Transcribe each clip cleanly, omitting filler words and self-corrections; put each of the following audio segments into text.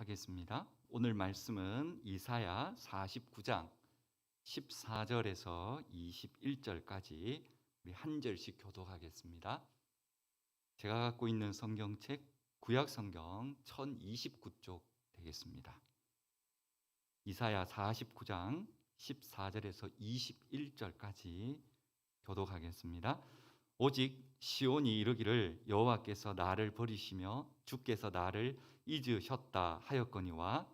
하겠습니다. 오늘 말씀은 이사야 49장 14절에서 21절까지 우리 한 절씩 교독하겠습니다. 제가 갖고 있는 성경책 구약 성경 1029쪽 되겠습니다. 이사야 49장 14절에서 21절까지 교독하겠습니다. 오직 시온이 이르기를 여호와께서 나를 버리시며 주께서 나를 잊으셨다 하였거니와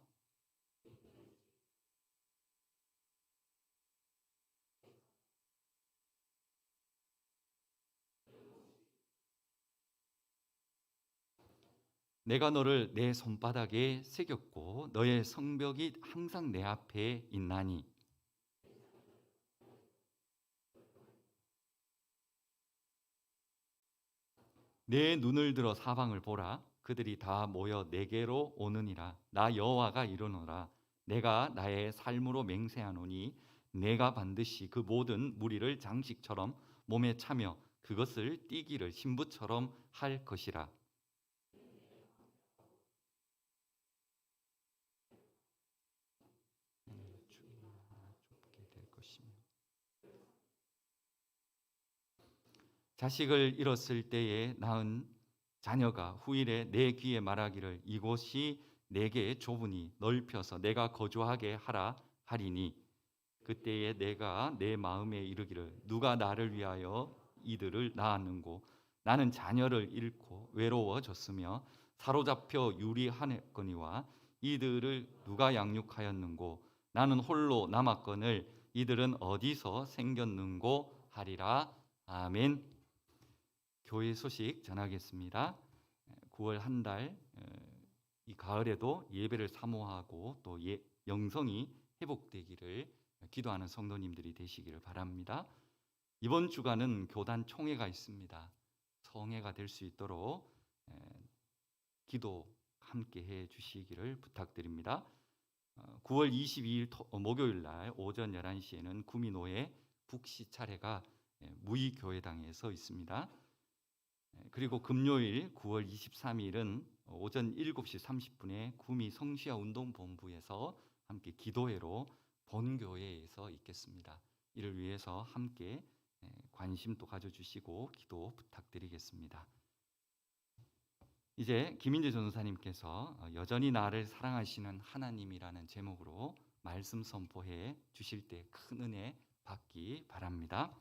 내가 너를 내 손바닥에 새겼고 너의 성벽이 항상 내 앞에 있나니 내 눈을 들어 사방을 보라. 그들이 다 모여 내게로 오느니라. 나 여호와가 이르노라. 내가 나의 삶으로 맹세하노니 내가 반드시 그 모든 무리를 장식처럼 몸에 차며 그것을 띠기를 신부처럼 할 것이라. 좁게 될 것이며 자식을 잃었을 때에 낳은 자녀가 후일에 내 귀에 말하기를 이곳이 내게 좁으니 넓혀서 내가 거주하게 하라 하리니 그때에 내가 내 마음에 이르기를 누가 나를 위하여 이들을 낳았는고 나는 자녀를 잃고 외로워졌으며 사로잡혀 유리하거니와 이들을 누가 양육하였는고 나는 홀로 남았거늘 이들은 어디서 생겼는고 하리라. 아멘. 교회 소식 전하겠습니다. 9월 한 달 이 가을에도 예배를 사모하고 또 영성이 회복되기를 기도하는 성도님들이 되시기를 바랍니다. 이번 주간은 교단 총회가 있습니다. 성회가 될 수 있도록 기도 함께 해 주시기를 부탁드립니다. 9월 22일 목요일 날 오전 11시에는 구미노회 북시 차례가 무의교회당에서 있습니다. 그리고 금요일 9월 23일은 오전 7시 30분에 구미 성시아 운동본부에서 함께 기도회로 본교회에서 있겠습니다. 이를 위해서 함께 관심도 가져주시고 기도 부탁드리겠습니다. 이제 김인재 전도사님께서 여전히 나를 사랑하시는 하나님이라는 제목으로 말씀 선포해 주실 때 큰 은혜 받기 바랍니다.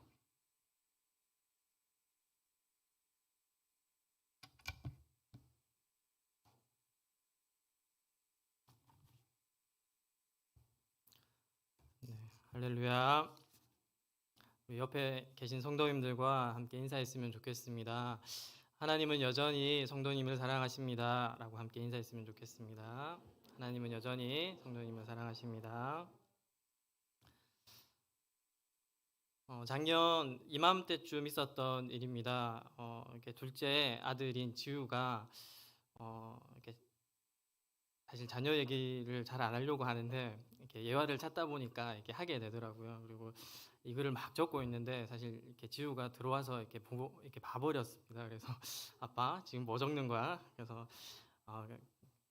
할렐루야. 우리 옆에 계신 성도님들과 함께 인사했으면 좋겠습니다. 하나님은 여전히 성도님을 사랑하십니다 라고 함께 인사했으면 좋겠습니다. 하나님은 여전히 성도님을 사랑하십니다. 작년 이맘때쯤 있었던 일입니다. 이렇게 둘째 아들인 지우가 이렇게 사실 자녀 얘기를 잘 안 하려고 하는데 이렇게 예화를 찾다 보니까 이렇게 하게 되더라고요. 그리고 이 글을 막 적고 있는데 사실 이렇게 지우가 들어와서 이렇게 보고 이렇게 봐버렸습니다. 그래서 아빠 지금 뭐 적는 거야? 그래서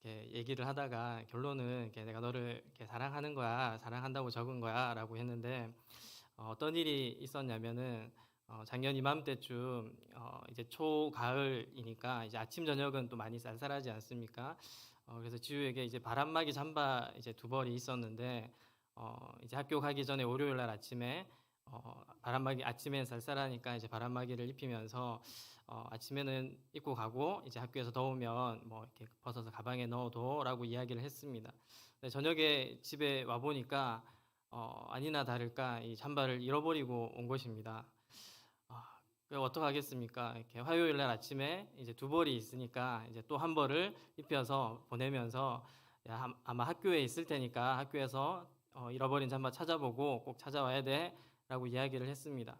이렇게 얘기를 하다가 결론은 이렇게 내가 너를 이렇게 사랑하는 거야, 사랑한다고 적은 거야라고 했는데 어떤 일이 있었냐면은 작년 이맘때쯤 이제 초가을이니까 이제 아침 저녁은 또 많이 쌀쌀하지 않습니까? 그래서 지우에게 이제 바람막이 잠바 이제 2벌이 있었는데 이제 학교 가기 전에 월요일 날 아침에 바람막이 아침엔 쌀쌀하니까 이제 바람막이를 입히면서 아침에는 입고 가고 이제 학교에서 더우면 뭐 이렇게 벗어서 가방에 넣어둬라고 이야기를 했습니다. 근데 저녁에 집에 와 보니까 아니나 다를까 이 잠바를 잃어버리고 온 것입니다. 어떡하겠습니까? 이렇게 화요일 날 아침에 이제 2벌이 있으니까 이제 또 한 벌을 입혀서 보내면서 야, 아마 학교에 있을 테니까 학교에서 잃어버린 잠바 찾아보고 꼭 찾아와야 돼라고 이야기를 했습니다.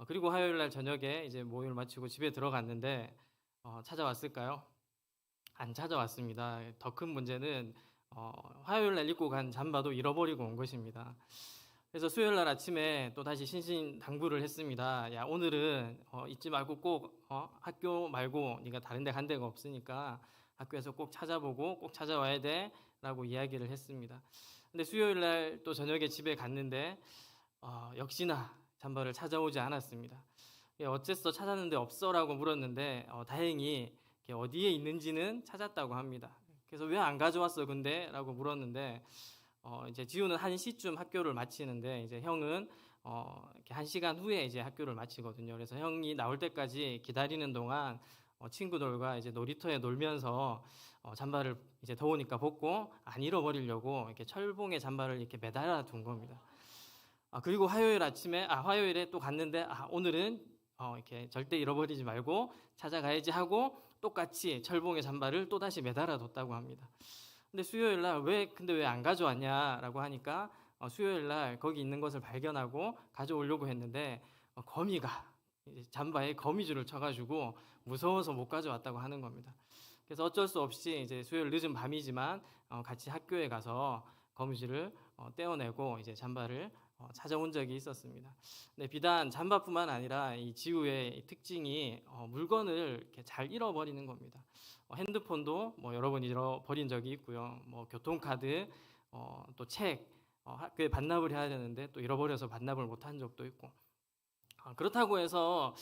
그리고 화요일 날 저녁에 이제 모임을 마치고 집에 들어갔는데 찾아왔을까요? 안 찾아왔습니다. 더 큰 문제는 화요일 날 입고 간 잠바도 잃어버리고 온 것입니다. 그래서 수요일 날 아침에 또 다시 신신당부를 했습니다. 야, 오늘은 잊지 말고 꼭 학교 말고 네가 다른 데 간 데가 없으니까 학교에서 꼭 찾아보고 꼭 찾아와야 돼 라고 이야기를 했습니다. 근데 수요일 날 또 저녁에 집에 갔는데 역시나 잠바를 찾아오지 않았습니다. 어째서 찾았는데 없어라고 물었는데 다행히 어디에 있는지는 찾았다고 합니다. 그래서 왜 안 가져왔어 근데? 라고 물었는데 이제 지우는 1시쯤 학교를 마치는데 이제 형은 이렇게 1시간 후에 이제 학교를 마치거든요. 그래서 형이 나올 때까지 기다리는 동안 친구들과 이제 놀이터에 놀면서 잠바를 이제 더우니까 벗고 안 잃어버리려고 이렇게 철봉에 잠바를 이렇게 매달아 둔 겁니다. 그리고 화요일에 또 갔는데 오늘은 이렇게 절대 잃어버리지 말고 찾아가야지 하고 똑같이 철봉에 잠바를 또 다시 매달아 뒀다고 합니다. 근데 수요일 날 근데 왜 안 가져왔냐라고 하니까 수요일 날 거기 있는 것을 발견하고 가져오려고 했는데 거미가 이제 잠바에 거미줄을 쳐가지고 무서워서 못 가져왔다고 하는 겁니다. 그래서 어쩔 수 없이 이제 수요일 늦은 밤이지만 같이 학교에 가서 거미줄을 떼어내고 이제 잠바를 찾아온 적이 있었습니다. 근데 비단 잠바뿐만 아니라 이 지우의 특징이 물건을 이렇게 잘 잃어버리는 겁니다. 핸드폰도 뭐 여러 번 잃어버린 적이 있고요. 뭐 교통카드, 또 책, 학교에 반납을 해야 되는데 또 잃어버려서 반납을 못한 적도 있고. 그렇다고 해서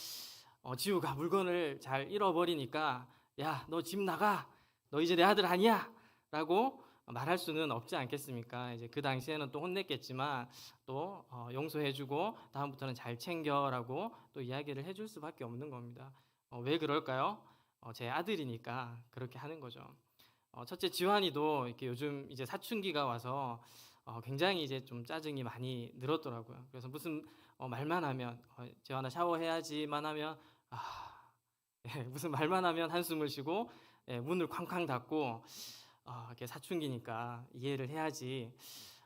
지우가 물건을 잘 잃어버리니까 야, 너 집 나가. 너 이제 내 아들 아니야. 라고 말할 수는 없지 않겠습니까? 이제 그 당시에는 또 혼냈겠지만 또 용서해주고 다음부터는 잘 챙겨라고 또 이야기를 해줄 수밖에 없는 겁니다. 왜 그럴까요? 제 아들이니까 그렇게 하는 거죠. 첫째 지환이도 이렇게 요즘 이제 사춘기가 와서 굉장히 이제 좀 짜증이 많이 늘었더라고요. 그래서 무슨 말만 하면 지환아 샤워해야지만 하면 무슨 말만 하면 한숨을 쉬고 문을 쾅쾅 닫고 이렇게 사춘기니까 이해를 해야지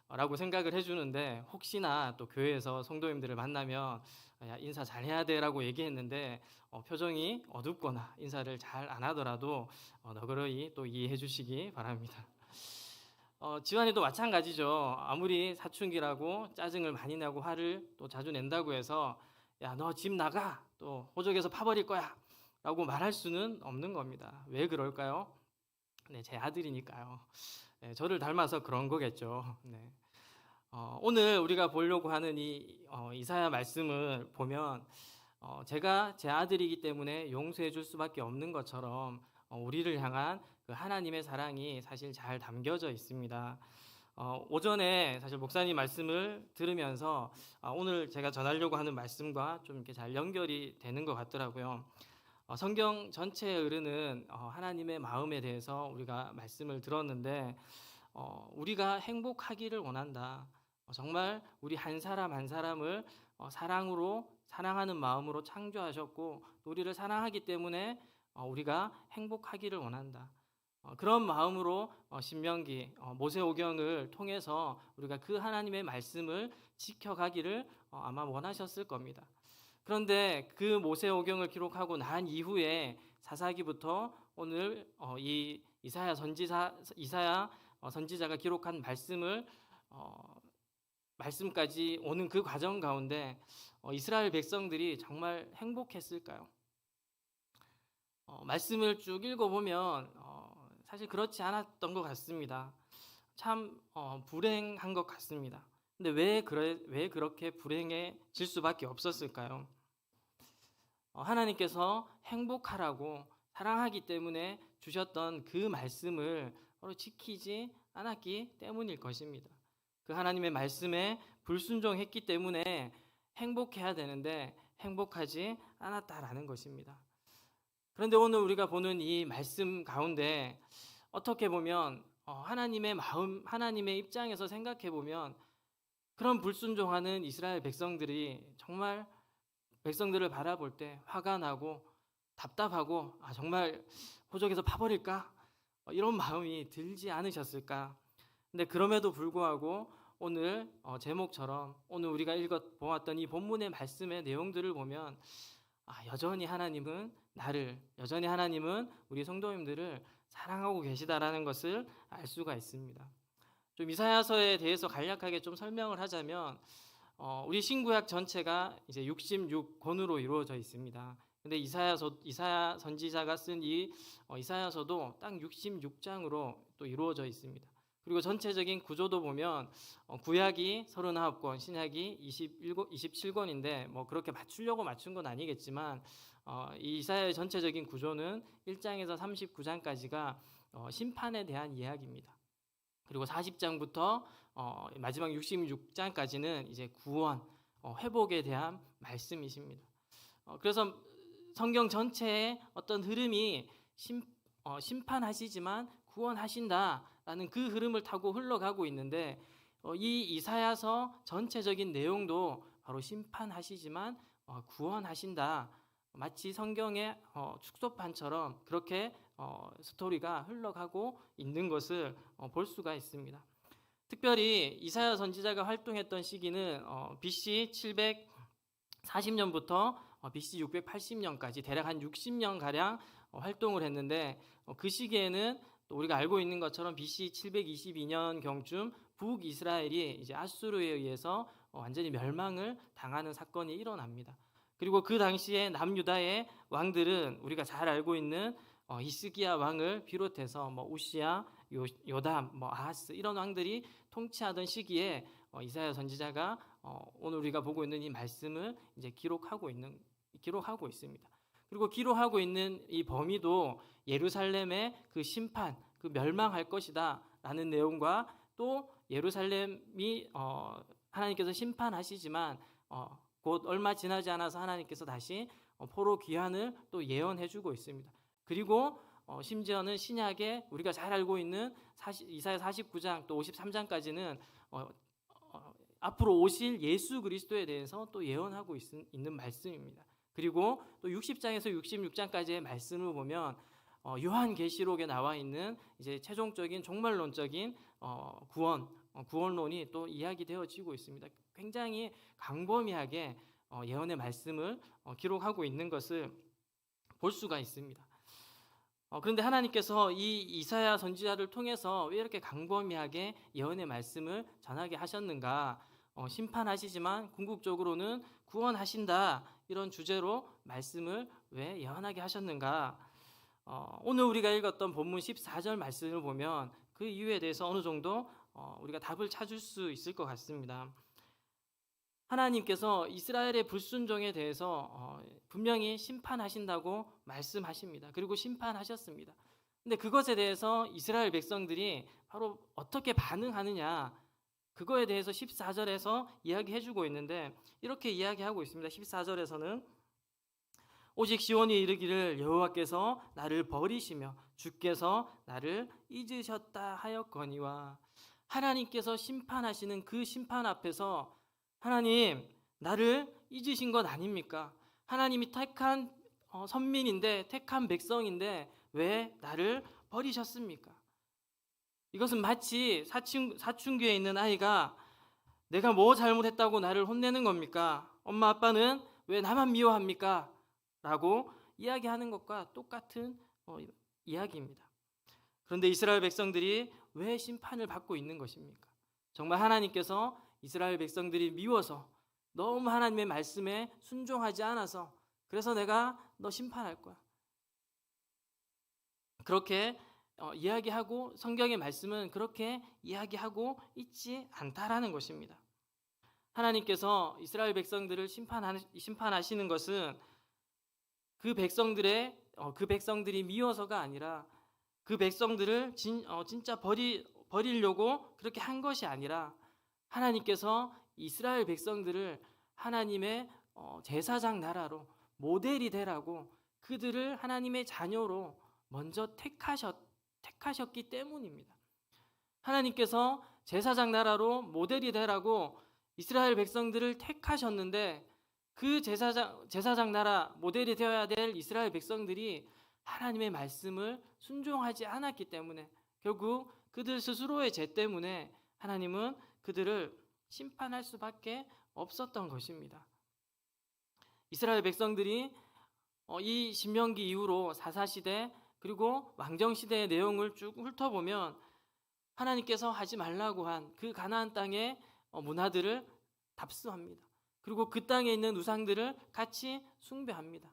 라고 생각을 해주는데 혹시나 또 교회에서 성도님들을 만나면 야, 인사 잘 해야 돼 라고 얘기했는데 표정이 어둡거나 인사를 잘 안 하더라도 너그러이 또 이해해 주시기 바랍니다. 지환이도 마찬가지죠. 아무리 사춘기라고 짜증을 많이 내고 화를 또 자주 낸다고 해서 야, 너 집 나가 또 호적에서 파버릴 거야 라고 말할 수는 없는 겁니다. 왜 그럴까요? 네, 제 아들이니까요. 네, 저를 닮아서 그런 거겠죠. 네. 오늘 우리가 보려고 하는 이 이사야 말씀을 보면 제가 제 아들이기 때문에 용서해 줄 수밖에 없는 것처럼 우리를 향한 그 하나님의 사랑이 사실 잘 담겨져 있습니다. 오전에 사실 목사님 말씀을 들으면서 오늘 제가 전하려고 하는 말씀과 좀 이렇게 잘 연결이 되는 것 같더라고요. 성경 전체에 흐르는 하나님의 마음에 대해서 우리가 말씀을 들었는데 우리가 행복하기를 원한다. 정말 우리 한 사람 한 사람을 사랑하는 마음으로 창조하셨고 우리를 사랑하기 때문에 우리가 행복하기를 원한다. 그런 마음으로 신명기 모세오경을 통해서 우리가 그 하나님의 말씀을 지켜가기를 아마 원하셨을 겁니다. 그런데 그 모세오경을 기록하고 난 이후에 사사기부터 오늘 이 이사야 선지자가 기록한 말씀까지 오는 그 과정 가운데 이스라엘 백성들이 정말 행복했을까요? 말씀을 쭉 읽어보면 사실 그렇지 않았던 것 같습니다. 참 불행한 것 같습니다. 근데 왜 그렇게 불행해질 수밖에 없었을까요? 하나님께서 행복하라고 사랑하기 때문에 주셨던 그 말씀을 바로 지키지 않았기 때문일 것입니다. 그 하나님의 말씀에 불순종했기 때문에 행복해야 되는데 행복하지 않았다라는 것입니다. 그런데 오늘 우리가 보는 이 말씀 가운데 어떻게 보면 하나님의 마음, 하나님의 입장에서 생각해 보면 그런 불순종하는 이스라엘 백성들이 정말 백성들을 바라볼 때 화가 나고 답답하고 정말 호적에서 파버릴까? 이런 마음이 들지 않으셨을까? 근데 그럼에도 불구하고 오늘 제목처럼 오늘 우리가 읽어보았던 이 본문의 말씀의 내용들을 보면 여전히 하나님은 여전히 하나님은 우리 성도님들을 사랑하고 계시다라는 것을 알 수가 있습니다. 좀 이사야서에 대해서 간략하게 좀 설명을 하자면 우리 신구약 전체가 이제 66권으로 이루어져 있습니다. 근데 이사야 선지자가 쓴 이 이사야서도 딱 66장으로 또 이루어져 있습니다. 그리고 전체적인 구조도 보면 구약이 39권, 신약이 27권인데 뭐 그렇게 맞추려고 맞춘 건 아니겠지만 이 이사야의 전체적인 구조는 1장에서 39장까지가 심판에 대한 이야기입니다. 그리고 40장부터 마지막 66장까지는 이제 구원, 회복에 대한 말씀이십니다. 그래서 성경 전체의 어떤 흐름이 심판하시지만 구원하신다라는 그 흐름을 타고 흘러가고 있는데 이 이사야서 전체적인 내용도 바로 심판하시지만 구원하신다. 마치 성경의 축소판처럼 그렇게 스토리가 흘러가고 있는 것을 볼 수가 있습니다. 특별히 이사야 선지자가 활동했던 시기는 BC 740년부터 BC 680년까지 대략 한 60년 가량 활동을 했는데 그 시기에는 또 우리가 알고 있는 것처럼 BC 722년 경쯤 북이스라엘이 이제 아수르에 의해서 완전히 멸망을 당하는 사건이 일어납니다. 그리고 그 당시에 남유다의 왕들은 우리가 잘 알고 있는 히스기야 왕을 비롯해서 뭐 우시야, 요담, 뭐 아하스 이런 왕들이 통치하던 시기에 이사야 선지자가 오늘 우리가 보고 있는 이 말씀을 이제 기록하고 있습니다. 그리고 기록하고 있는 이 범위도 예루살렘의 그 심판, 그 멸망할 것이다라는 내용과 또 예루살렘이 하나님께서 심판하시지만 곧 얼마 지나지 않아서 하나님께서 다시 포로 귀환을 또 예언해주고 있습니다. 그리고 심지어는 신약에 우리가 잘 알고 있는 이사야 49장 또 53장까지는 앞으로 오실 예수 그리스도에 대해서 또 예언하고 있는 말씀입니다. 그리고 또 60장에서 66장까지의 말씀을 보면 요한계시록에 나와 있는 이제 최종적인 종말론적인 구원론이 또 이야기되어지고 있습니다. 굉장히 광범위하게 예언의 말씀을 기록하고 있는 것을 볼 수가 있습니다. 그런데 하나님께서 이 이사야 선지자를 통해서 왜 이렇게 광범위하게 예언의 말씀을 전하게 하셨는가? 심판하시지만 궁극적으로는 구원하신다 이런 주제로 말씀을 왜 예언하게 하셨는가? 오늘 우리가 읽었던 본문 14절 말씀을 보면 그 이유에 대해서 어느 정도 우리가 답을 찾을 수 있을 것 같습니다. 하나님께서 이스라엘의 불순종에 대해서 분명히 심판하신다고 말씀하십니다. 그리고 심판하셨습니다. 근데 그것에 대해서 이스라엘 백성들이 바로 어떻게 반응하느냐, 그거에 대해서 14절에서 이야기해주고 있는데 이렇게 이야기하고 있습니다. 14절에서는 오직 시온이 이르기를 여호와께서 나를 버리시며 주께서 나를 잊으셨다 하였거니와, 하나님께서 심판하시는 그 심판 앞에서 하나님 나를 잊으신 것 아닙니까? 하나님이 택한 선민인데, 택한 백성인데 왜 나를 버리셨습니까? 이것은 마치 사춘기에 있는 아이가 내가 뭐 잘못했다고 나를 혼내는 겁니까? 엄마 아빠는 왜 나만 미워합니까? 라고 이야기하는 것과 똑같은 이야기입니다. 그런데 이스라엘 백성들이 왜 심판을 받고 있는 것입니까? 정말 하나님께서 이스라엘 백성들이 미워서 너무 하나님의 말씀에 순종하지 않아서 그래서 내가 너 심판할 거야, 그렇게 이야기하고 성경의 말씀은 그렇게 이야기하고 있지 않다라는 것입니다. 하나님께서 이스라엘 백성들을 심판하시는 것은 그 백성들이 미워서가 아니라 그 백성들을 진짜 버리려고 그렇게 한 것이 아니라 하나님께서 이스라엘 백성들을 하나님의 제사장 나라로 모델이 되라고 그들을 하나님의 자녀로 먼저 택하셨기 때문입니다. 하나님께서 제사장 나라로 모델이 되라고 이스라엘 백성들을 택하셨는데 그 제사장 나라 모델이 되어야 될 이스라엘 백성들이 하나님의 말씀을 순종하지 않았기 때문에 결국 그들 스스로의 죄 때문에 하나님은 그들을 심판할 수밖에 없었던 것입니다. 이스라엘 백성들이 이 신명기 이후로 사사시대 그리고 왕정시대의 내용을 쭉 훑어보면 하나님께서 하지 말라고 한 그 가나안 땅의 문화들을 답습합니다. 그리고 그 땅에 있는 우상들을 같이 숭배합니다.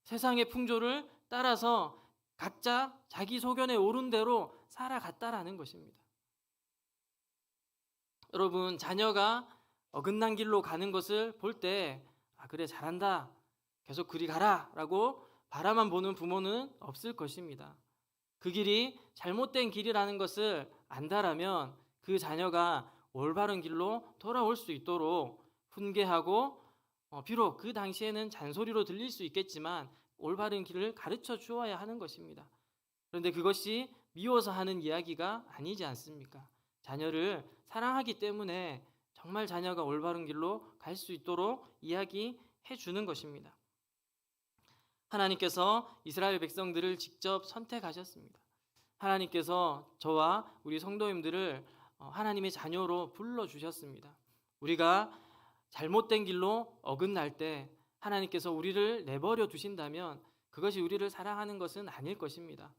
세상의 풍조를 따라서 각자 자기 소견에 오른 대로 살아갔다라는 것입니다. 여러분 자녀가 어긋난 길로 가는 것을 볼 때 그래 잘한다, 계속 그리 가라 라고 바라만 보는 부모는 없을 것입니다. 그 길이 잘못된 길이라는 것을 안다라면 그 자녀가 올바른 길로 돌아올 수 있도록 훈계하고 비록 그 당시에는 잔소리로 들릴 수 있겠지만 올바른 길을 가르쳐 주어야 하는 것입니다. 그런데 그것이 미워서 하는 이야기가 아니지 않습니까? 자녀를 사랑하기 때문에 정말 자녀가 올바른 길로 갈 수 있도록 이야기해 주는 것입니다. 하나님께서 이스라엘 백성들을 직접 선택하셨습니다. 하나님께서 저와 우리 성도님들을 하나님의 자녀로 불러주셨습니다. 우리가 잘못된 길로 어긋날 때 하나님께서 우리를 내버려 두신다면 그것이 우리를 사랑하는 것은 아닐 것입니다.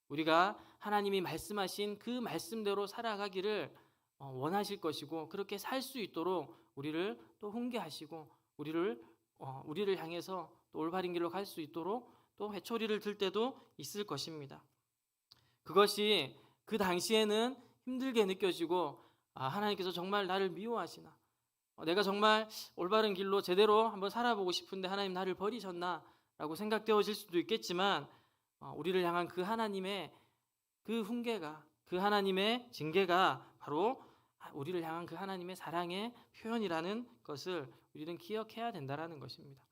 우리가 하나님이 말씀하신 그 말씀대로 살아가기를 원하실 것이고 그렇게 살 수 있도록 우리를 또 훈계하시고 우리를 향해서 또 올바른 길로 갈 수 있도록 또 회초리를 들 때도 있을 것입니다. 그것이 그 당시에는 힘들게 느껴지고 하나님께서 정말 나를 미워하시나, 내가 정말 올바른 길로 제대로 한번 살아보고 싶은데 하나님 나를 버리셨나 라고 생각되어질 수도 있겠지만 우리를 향한 그 하나님의 그 훈계가, 그 하나님의 징계가 바로 우리를 향한 그 하나님의 사랑의 표현이라는 것을 우리는 기억해야 된다는 것입니다.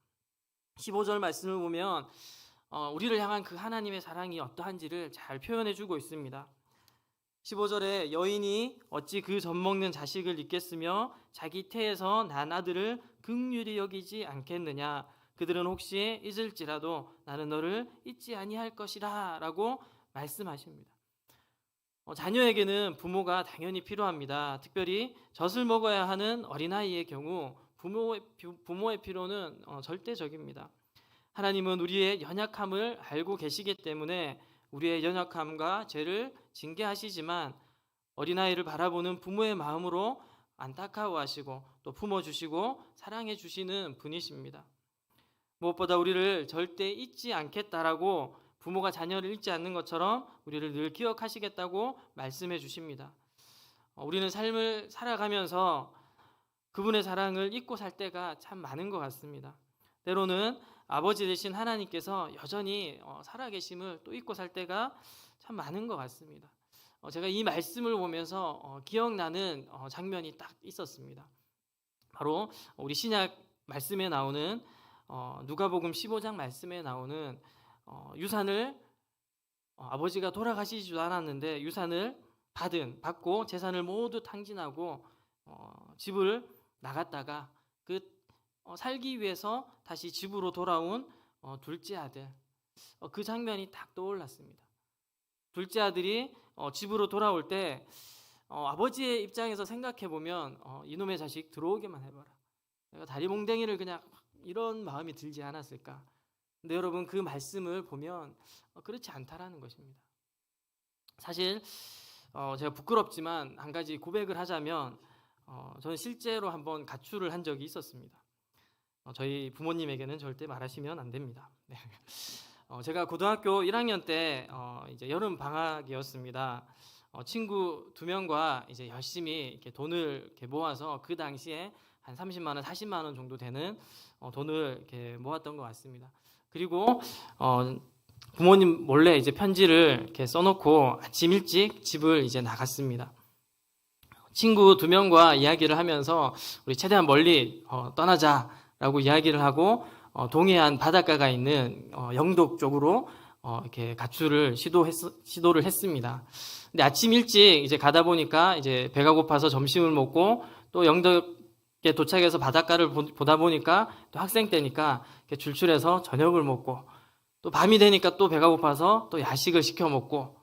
15절 말씀을 보면 우리를 향한 그 하나님의 사랑이 어떠한지를 잘 표현해 주고 있습니다. 15절에 여인이 어찌 그 젖먹는 자식을 잊겠으며 자기 태에서 난 아들을 긍휼히 여기지 않겠느냐, 그들은 혹시 잊을지라도 나는 너를 잊지 아니할 것이라 라고 말씀하십니다. 자녀에게는 부모가 당연히 필요합니다. 특별히 젖을 먹어야 하는 어린아이의 경우 부모의 필요는 절대적입니다. 하나님은 우리의 연약함을 알고 계시기 때문에 우리의 연약함과 죄를 징계하시지만 어린아이를 바라보는 부모의 마음으로 안타까워하시고 또 품어주시고 사랑해 주시는 분이십니다. 무엇보다 우리를 절대 잊지 않겠다라고 부모가 자녀를 잊지 않는 것처럼 우리를 늘 기억하시겠다고 말씀해 주십니다. 우리는 삶을 살아가면서 그분의 사랑을 잊고 살 때가 참 많은 것 같습니다. 때로는 아버지 되신 하나님께서 여전히 살아계심을 또 잊고 살 때가 참 많은 것 같습니다. 제가 이 말씀을 보면서 기억나는 장면이 딱 있었습니다. 바로 우리 신약 말씀에 나오는 누가복음 15장 말씀에 나오는 유산을 아버지가 돌아가시지도 않았는데 유산을 받고 재산을 모두 탕진하고 집을 나갔다가 살기 위해서 다시 집으로 돌아온 둘째 아들, 그 장면이 딱 떠올랐습니다. 둘째 아들이 집으로 돌아올 때 아버지의 입장에서 생각해 보면 이놈의 자식 들어오게만 해봐라, 내가 다리몽댕이를 그냥, 이런 마음이 들지 않았을까. 근데 여러분 그 말씀을 보면 그렇지 않다라는 것입니다. 사실 제가 부끄럽지만 한 가지 고백을 하자면 저는 실제로 한번 가출을 한 적이 있었습니다. 저희 부모님에게는 절대 말하시면 안 됩니다. 네. 제가 고등학교 1학년 때 이제 여름 방학이었습니다. 친구 2명과 이제 열심히 이렇게 돈을 이렇게 모아서 그 당시에 한 30만 원, 40만 원 정도 되는 돈을 이렇게 모았던 것 같습니다. 그리고 부모님 몰래 이제 편지를 이렇게 써놓고 아침 일찍 집을 이제 나갔습니다. 친구 2명과 이야기를 하면서 우리 최대한 멀리 떠나자라고 이야기를 하고 동해안 바닷가가 있는 영덕 쪽으로 이렇게 가출을 시도를 했습니다. 근데 아침 일찍 이제 가다 보니까 이제 배가 고파서 점심을 먹고 또 영덕에 도착해서 바닷가를 보다 보니까 또 학생 때니까 출출해서 저녁을 먹고 또 밤이 되니까 또 배가 고파서 또 야식을 시켜 먹고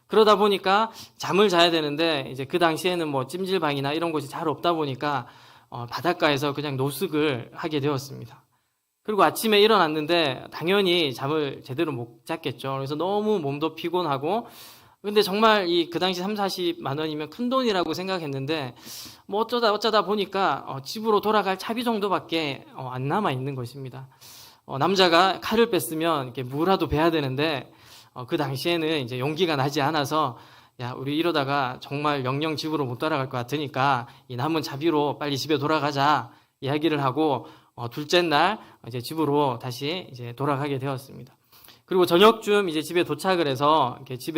그러다 보니까 잠을 자야 되는데 이제 그 당시에는 뭐 찜질방이나 이런 곳이 잘 없다 보니까 바닷가에서 그냥 노숙을 하게 되었습니다. 그리고 아침에 일어났는데 당연히 잠을 제대로 못 잤겠죠. 그래서 너무 몸도 피곤하고, 근데 정말 그 당시 30-40만 원이면 큰 돈이라고 생각했는데 뭐 어쩌다 보니까 집으로 돌아갈 차비 정도밖에 안 남아 있는 것입니다. 남자가 칼을 뺐으면 이렇게 무라도 베야 되는데 그 당시에는 이제 용기가 나지 않아서 야, 우리 이러다가 정말 영영 집으로 못 돌아갈 것 같으니까 이 남은 자비로 빨리 집에 돌아가자 이야기를 하고 둘째 날 이제 집으로 다시 이제 돌아가게 되었습니다. 그리고 저녁쯤 이제 집에 도착을 해서 이렇게 집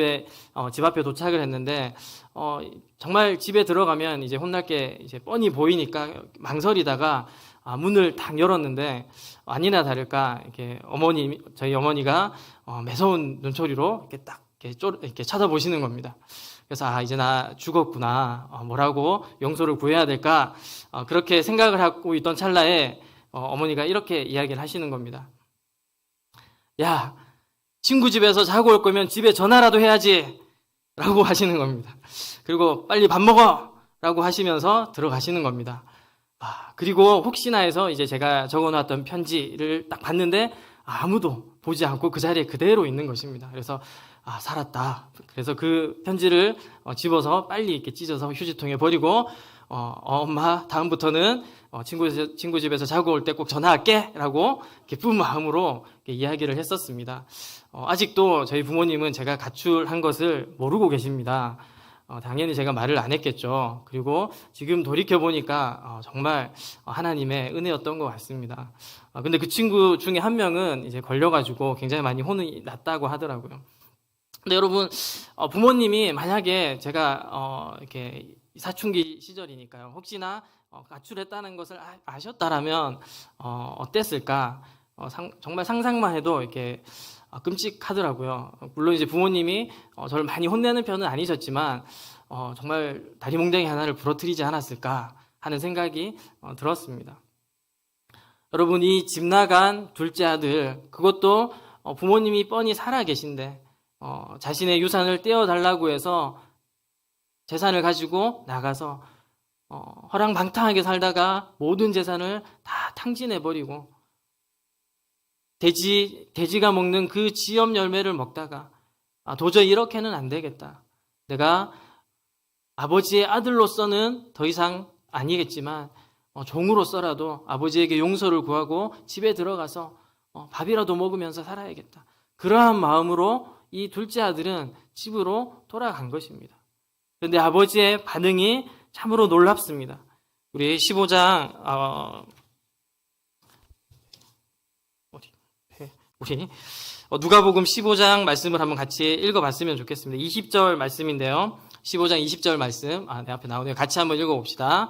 앞에 도착을 했는데 정말 집에 들어가면 이제 혼날 게 이제 뻔히 보이니까 망설이다가 문을 딱 열었는데 아니나 다를까 이렇게 저희 어머니가 매서운 눈초리로 이렇게 딱 이렇게 쳐다보시는 겁니다. 그래서 이제 나 죽었구나. 뭐라고 용서를 구해야 될까? 그렇게 생각을 하고 있던 찰나에 어머니가 이렇게 이야기를 하시는 겁니다. 야, 친구 집에서 자고 올 거면 집에 전화라도 해야지 라고 하시는 겁니다. 그리고 빨리 밥 먹어 라고 하시면서 들어가시는 겁니다. 그리고 혹시나 해서 이제 제가 적어놨던 편지를 딱 봤는데 아무도 보지 않고 그 자리에 그대로 있는 것입니다. 그래서 살았다. 그래서 그 편지를 집어서 빨리 이렇게 찢어서 휴지통에 버리고 엄마 다음부터는 친구 집에서 자고 올 때 꼭 전화할게 라고 기쁜 마음으로 이렇게 이야기를 했었습니다. 아직도 저희 부모님은 제가 가출한 것을 모르고 계십니다. 당연히 제가 말을 안 했겠죠. 그리고 지금 돌이켜보니까 정말 하나님의 은혜였던 것 같습니다. 근데 그 친구 중에 한 명은 이제 걸려가지고 굉장히 많이 혼이 났다고 하더라고요. 근데 여러분, 부모님이 만약에 제가 이렇게 사춘기 시절이니까요. 혹시나 가출했다는 것을 아셨다라면 어땠을까? 정말 상상만 해도 이렇게 끔찍하더라고요. 물론 이제 부모님이 저를 많이 혼내는 편은 아니셨지만 정말 다리몽댕이 하나를 부러뜨리지 않았을까 하는 생각이 들었습니다. 여러분, 이 집 나간 둘째 아들, 그것도 부모님이 뻔히 살아 계신데 자신의 유산을 떼어달라고 해서 재산을 가지고 나가서 허랑방탕하게 살다가 모든 재산을 다 탕진해버리고 돼지가 먹는 그 지엽 열매를 먹다가 도저히 이렇게는 안 되겠다. 내가 아버지의 아들로서는 더 이상 아니겠지만 종으로서라도 아버지에게 용서를 구하고 집에 들어가서 밥이라도 먹으면서 살아야겠다. 그러한 마음으로 이 둘째 아들은 집으로 돌아간 것입니다. 그런데 아버지의 반응이 참으로 놀랍습니다. 우리 15장 우리 누가복음 15장 말씀을 한번 같이 읽어봤으면 좋겠습니다. 20절 말씀인데요. 15장 20절 말씀 내 앞에 나오네요. 같이 한번 읽어봅시다.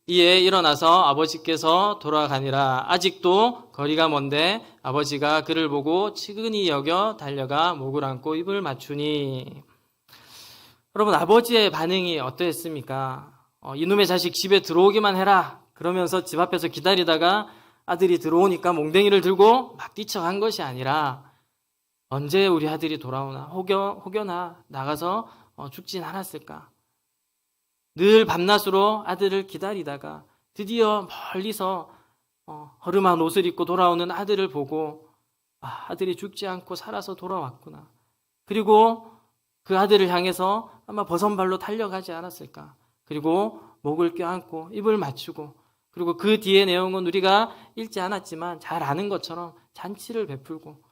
이에 일어나서 아버지께서 돌아가니라. 아직도 거리가 먼데 아버지가 그를 보고 측은히 여겨 달려가 목을 안고 입을 맞추니. 여러분, 아버지의 반응이 어떠했습니까? 이놈의 자식 집에 들어오기만 해라 그러면서 집 앞에서 기다리다가 아들이 들어오니까 몽댕이를 들고 막 뛰쳐간 것이 아니라 언제 우리 아들이 돌아오나 혹여나 나가서 죽진 않았을까. 늘 밤낮으로 아들을 기다리다가 드디어 멀리서 허름한 옷을 입고 돌아오는 아들을 보고 아들이 죽지 않고 살아서 돌아왔구나. 그리고 그 아들을 향해서 아마 버선발로 달려가지 않았을까. 그리고 목을 껴안고 입을 맞추고 그리고 그 뒤의 내용은 우리가 읽지 않았지만 잘 아는 것처럼 잔치를 베풀고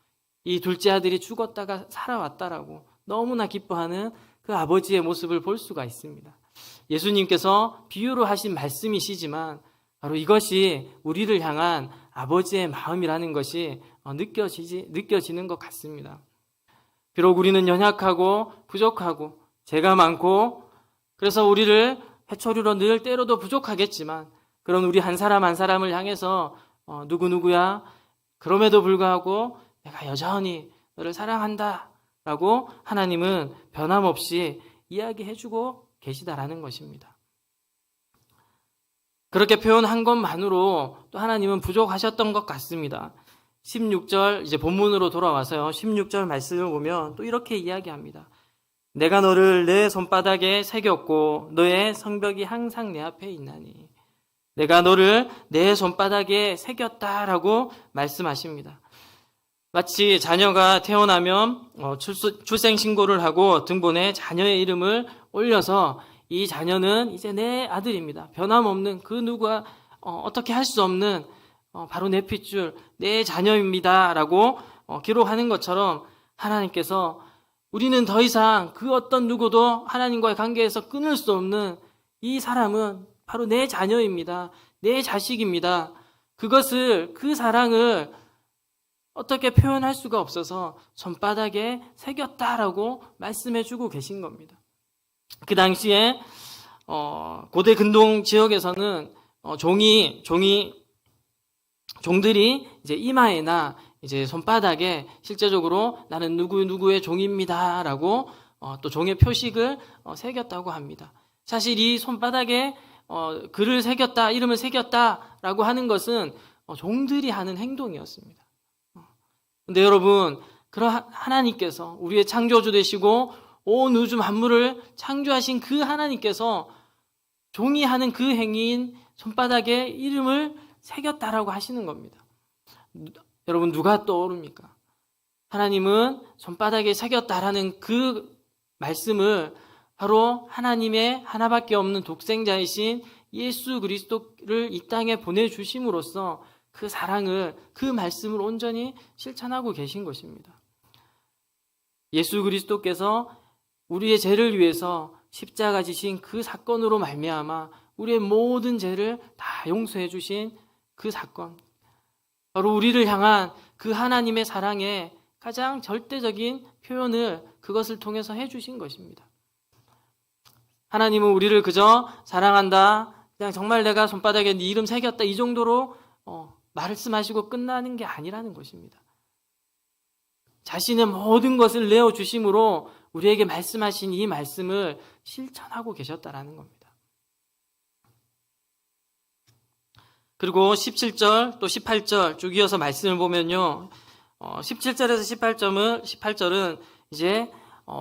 이 둘째 아들이 죽었다가 살아왔다라고 너무나 기뻐하는 그 아버지의 모습을 볼 수가 있습니다. 예수님께서 비유로 하신 말씀이시지만 바로 이것이 우리를 향한 아버지의 마음이라는 것이 느껴지는 것 같습니다. 비록 우리는 연약하고 부족하고 죄가 많고 그래서 우리를 회초리로 늘 때려도 부족하겠지만 그런 우리 한 사람 한 사람을 향해서 누구누구야 그럼에도 불구하고 내가 여전히 너를 사랑한다 라고 하나님은 변함없이 이야기해주고 계시다라는 것입니다. 그렇게 표현한 것만으로 또 하나님은 부족하셨던 것 같습니다. 16절 이제 본문으로 돌아와서요. 16절 말씀을 보면 또 이렇게 이야기합니다. 내가 너를 내 손바닥에 새겼고 너의 성벽이 항상 내 앞에 있나니. 내가 너를 내 손바닥에 새겼다라고 말씀하십니다. 마치 자녀가 태어나면 출생신고를 하고 등본에 자녀의 이름을 올려서 이 자녀는 이제 내 아들입니다. 변함없는 그 누가 어떻게 할 수 없는 바로 내 핏줄 내 자녀입니다 라고 기록하는 것처럼 하나님께서 우리는 더 이상 그 어떤 누구도 하나님과의 관계에서 끊을 수 없는 이 사람은 바로 내 자녀입니다. 내 자식입니다. 그 사랑을 어떻게 표현할 수가 없어서 손바닥에 새겼다라고 말씀해주고 계신 겁니다. 그 당시에 고대 근동 지역에서는 종들이 이제 이마에나 이제 손바닥에 실제적으로 나는 누구의 종입니다라고 또 종의 표식을 새겼다고 합니다. 사실 이 손바닥에 글을 새겼다, 이름을 새겼다라고 하는 것은 종들이 하는 행동이었습니다. 근데 여러분, 그런 하나님께서 우리의 창조주 되시고 온 우주 만물을 창조하신 그 하나님께서 종이 하는 그 행위인 손바닥에 이름을 새겼다라고 하시는 겁니다. 여러분, 누가 떠오릅니까? 하나님은 손바닥에 새겼다라는 그 말씀을 바로 하나님의 하나밖에 없는 독생자이신 예수 그리스도를 이 땅에 보내주심으로써 그 사랑을, 그 말씀을 온전히 실천하고 계신 것입니다. 예수 그리스도께서 우리의 죄를 위해서 십자가 지신 그 사건으로 말미암아 우리의 모든 죄를 다 용서해 주신 그 사건, 바로 우리를 향한 그 하나님의 사랑의 가장 절대적인 표현을 그것을 통해서 해주신 것입니다. 하나님은 우리를 그저 사랑한다, 그냥 정말 내가 손바닥에 네 이름 새겼다, 이 정도로 말씀하시고 끝나는 게 아니라는 것입니다. 자신의 모든 것을 내어주심으로 우리에게 말씀하신 이 말씀을 실천하고 계셨다라는 겁니다. 그리고 17절 또 18절 쭉 이어서 말씀을 보면요, 17절에서 18절은 이제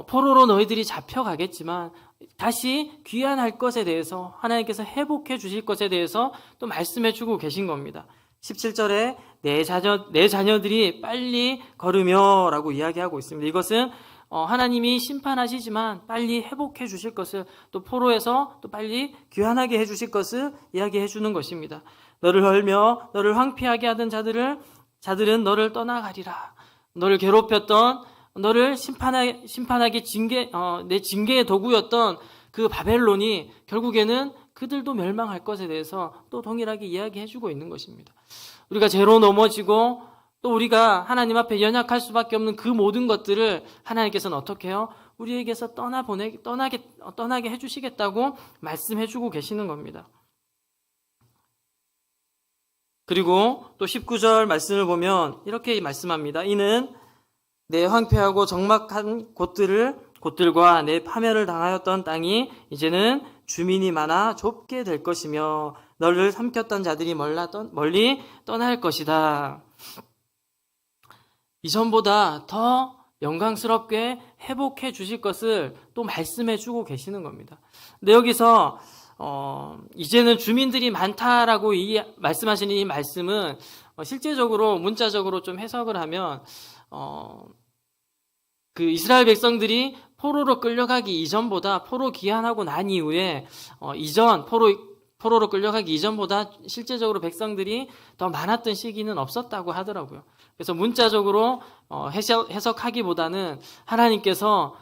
포로로 너희들이 잡혀가겠지만 다시 귀환할 것에 대해서, 하나님께서 회복해 주실 것에 대해서 또 말씀해 주고 계신 겁니다. 17절에 내 자녀들이 빨리 걸으며 라고 이야기하고 있습니다. 이것은 하나님이 심판하시지만 빨리 회복해 주실 것을, 또 포로에서 또 빨리 귀환하게 해 주실 것을 이야기해 주는 것입니다. 너를 헐며 너를 황폐하게 하던 자들은 너를 떠나가리라. 너를 괴롭혔던, 너를 심판하게 내 징계의 도구였던 그 바벨론이 결국에는 그들도 멸망할 것에 대해서 또 동일하게 이야기해 주고 있는 것입니다. 우리가 죄로 넘어지고 또 우리가 하나님 앞에 연약할 수밖에 없는 그 모든 것들을 하나님께서는 어떻게 해요? 우리에게서 떠나게 해주시겠다고 말씀해 주고 계시는 겁니다. 그리고 또 19절 말씀을 보면 이렇게 말씀합니다. 이는 내 황폐하고 적막한 곳들과 내 파멸을 당하였던 땅이 이제는 주민이 많아 좁게 될 것이며 너를 삼켰던 자들이 멀리 떠날 것이다. 이전보다 더 영광스럽게 회복해 주실 것을 또 말씀해 주고 계시는 겁니다. 근데 여기서 이제는 주민들이 많다라고 말씀하시는 이 말씀은 실제적으로 문자적으로 좀 해석을 하면 그 이스라엘 백성들이 포로로 끌려가기 이전보다, 포로 귀환하고 난 이후에 포로로 끌려가기 이전보다 실제적으로 백성들이 더 많았던 시기는 없었다고 하더라고요. 그래서 문자적으로 해석하기보다는 하나님께서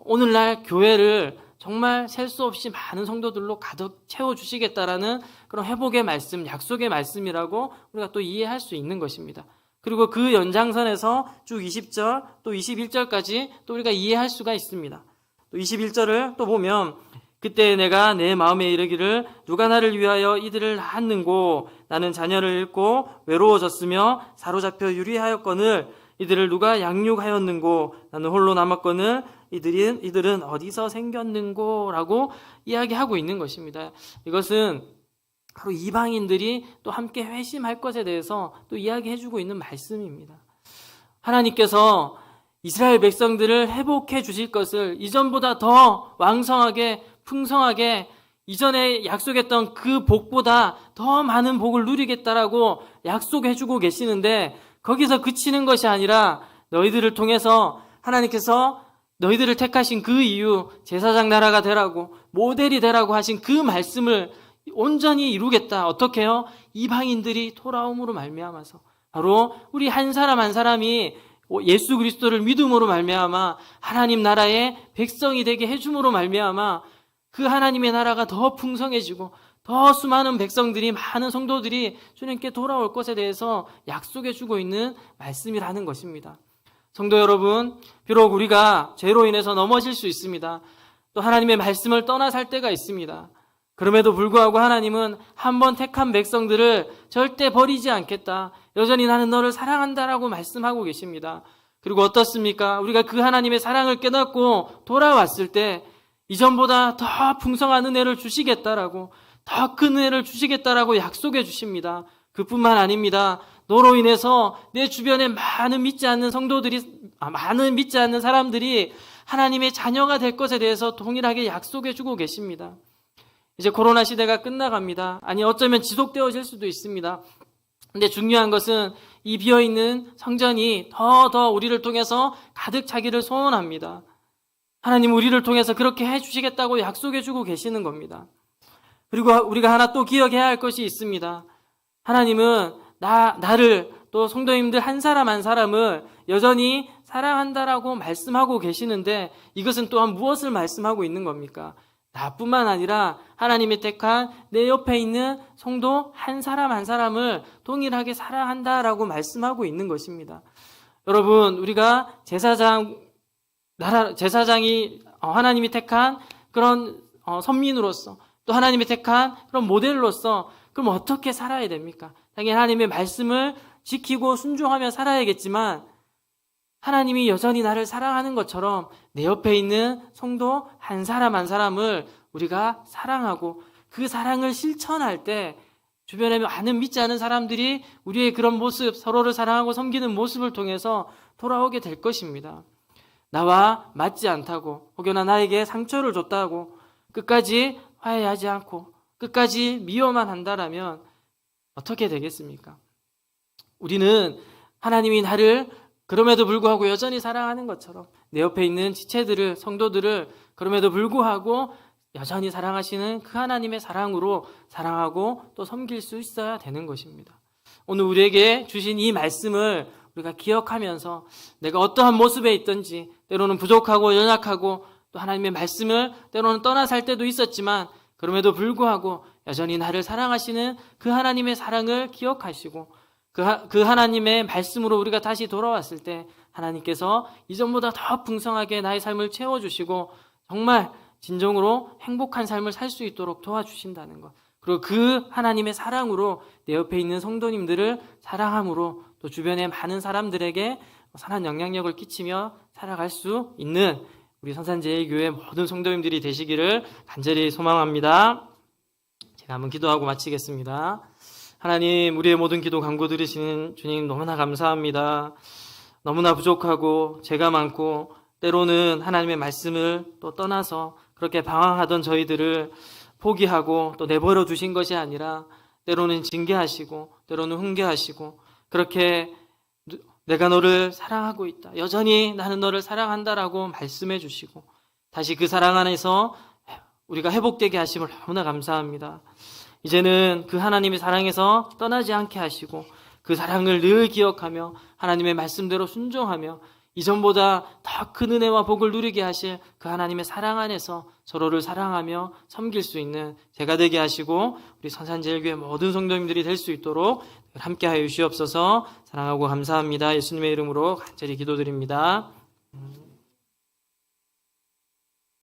오늘날 교회를 정말 셀 수 없이 많은 성도들로 가득 채워주시겠다라는 그런 회복의 말씀, 약속의 말씀이라고 우리가 또 이해할 수 있는 것입니다. 그리고 그 연장선에서 쭉 20절 또 21절까지 또 우리가 이해할 수가 있습니다. 또 21절을 또 보면 그때 내가 내 마음에 이르기를 누가 나를 위하여 이들을 낳았는고 나는 자녀를 잃고 외로워졌으며 사로잡혀 유리하였거늘 이들을 누가 양육하였는고 나는 홀로 남았거늘 이들은 어디서 생겼는고 라고 이야기하고 있는 것입니다. 이것은 바로 이방인들이 또 함께 회심할 것에 대해서 또 이야기해주고 있는 말씀입니다. 하나님께서 이스라엘 백성들을 회복해 주실 것을 이전보다 더 왕성하게 풍성하게 이전에 약속했던 그 복보다 더 많은 복을 누리겠다라고 약속해주고 계시는데 거기서 그치는 것이 아니라 너희들을 통해서 하나님께서 너희들을 택하신 그 이유 제사장 나라가 되라고 모델이 되라고 하신 그 말씀을 온전히 이루겠다. 어떻게 해요? 이방인들이 돌아옴으로 말미암아서 바로 우리 한 사람 한 사람이 예수 그리스도를 믿음으로 말미암아 하나님 나라의 백성이 되게 해줌으로 말미암아 그 하나님의 나라가 더 풍성해지고 더 수많은 백성들이, 많은 성도들이 주님께 돌아올 것에 대해서 약속해 주고 있는 말씀이라는 것입니다. 성도 여러분, 비록 우리가 죄로 인해서 넘어질 수 있습니다. 또 하나님의 말씀을 떠나 살 때가 있습니다. 그럼에도 불구하고 하나님은 한번 택한 백성들을 절대 버리지 않겠다. 여전히 나는 너를 사랑한다라고 말씀하고 계십니다. 그리고 어떻습니까? 우리가 그 하나님의 사랑을 깨닫고 돌아왔을 때 이전보다 더 풍성한 은혜를 주시겠다라고, 더 큰 은혜를 주시겠다라고 약속해 주십니다. 그뿐만 아닙니다. 너로 인해서 내 주변에 많은 믿지 않는 사람들이 하나님의 자녀가 될 것에 대해서 동일하게 약속해 주고 계십니다. 이제 코로나 시대가 끝나갑니다. 아니, 어쩌면 지속되어질 수도 있습니다. 근데 중요한 것은 이 비어있는 성전이 더 우리를 통해서 가득 차기를 소원합니다. 하나님 우리를 통해서 그렇게 해주시겠다고 약속해 주고 계시는 겁니다. 그리고 우리가 하나 또 기억해야 할 것이 있습니다. 하나님은 나를, 또 성도님들 한 사람 한 사람을 여전히 사랑한다라고 말씀하고 계시는데, 이것은 또한 무엇을 말씀하고 있는 겁니까? 나뿐만 아니라 하나님이 택한 내 옆에 있는 성도 한 사람 한 사람을 동일하게 사랑한다라고 말씀하고 있는 것입니다. 여러분, 우리가 제사장이 하나님이 택한 그런 선민으로서, 또 하나님이 택한 그런 모델로서 그럼 어떻게 살아야 됩니까? 당연히 하나님의 말씀을 지키고 순종하며 살아야겠지만, 하나님이 여전히 나를 사랑하는 것처럼 내 옆에 있는 성도 한 사람 한 사람을 우리가 사랑하고 그 사랑을 실천할 때 주변에 많은 믿지 않은 사람들이 우리의 그런 모습, 서로를 사랑하고 섬기는 모습을 통해서 돌아오게 될 것입니다. 나와 맞지 않다고, 혹여나 나에게 상처를 줬다고 끝까지 화해하지 않고 끝까지 미워만 한다라면 어떻게 되겠습니까? 우리는 하나님이 나를 그럼에도 불구하고 여전히 사랑하는 것처럼 내 옆에 있는 지체들을, 성도들을 그럼에도 불구하고 여전히 사랑하시는 그 하나님의 사랑으로 사랑하고 또 섬길 수 있어야 되는 것입니다. 오늘 우리에게 주신 이 말씀을 우리가 기억하면서 내가 어떠한 모습에 있든지, 때로는 부족하고 연약하고 또 하나님의 말씀을 때로는 떠나 살 때도 있었지만 그럼에도 불구하고 여전히 나를 사랑하시는 그 하나님의 사랑을 기억하시고 그 하나님의 말씀으로 우리가 다시 돌아왔을 때 하나님께서 이전보다 더 풍성하게 나의 삶을 채워주시고 정말 진정으로 행복한 삶을 살 수 있도록 도와주신다는 것, 그리고 그 하나님의 사랑으로 내 옆에 있는 성도님들을 사랑함으로 또 주변의 많은 사람들에게 선한 영향력을 끼치며 살아갈 수 있는 우리 선산제일교회 모든 성도님들이 되시기를 간절히 소망합니다. 제가 한번 기도하고 마치겠습니다. 하나님, 우리의 모든 기도 간구 들으시는 주님 너무나 감사합니다. 너무나 부족하고 죄가 많고 때로는 하나님의 말씀을 또 떠나서 그렇게 방황하던 저희들을 포기하고 또 내버려 두신 것이 아니라 때로는 징계하시고 때로는 훈계하시고, 그렇게 내가 너를 사랑하고 있다, 여전히 나는 너를 사랑한다라고 말씀해 주시고 다시 그 사랑 안에서 우리가 회복되게 하심을 너무나 감사합니다. 이제는 그 하나님의 사랑에서 떠나지 않게 하시고 그 사랑을 늘 기억하며 하나님의 말씀대로 순종하며 이전보다 더 큰 은혜와 복을 누리게 하실 그 하나님의 사랑 안에서 서로를 사랑하며 섬길 수 있는 제가 되게 하시고 우리 선산제일교회 모든 성도님들이 될 수 있도록 함께하여 주시옵소서. 사랑하고 감사합니다. 예수님의 이름으로 간절히 기도드립니다.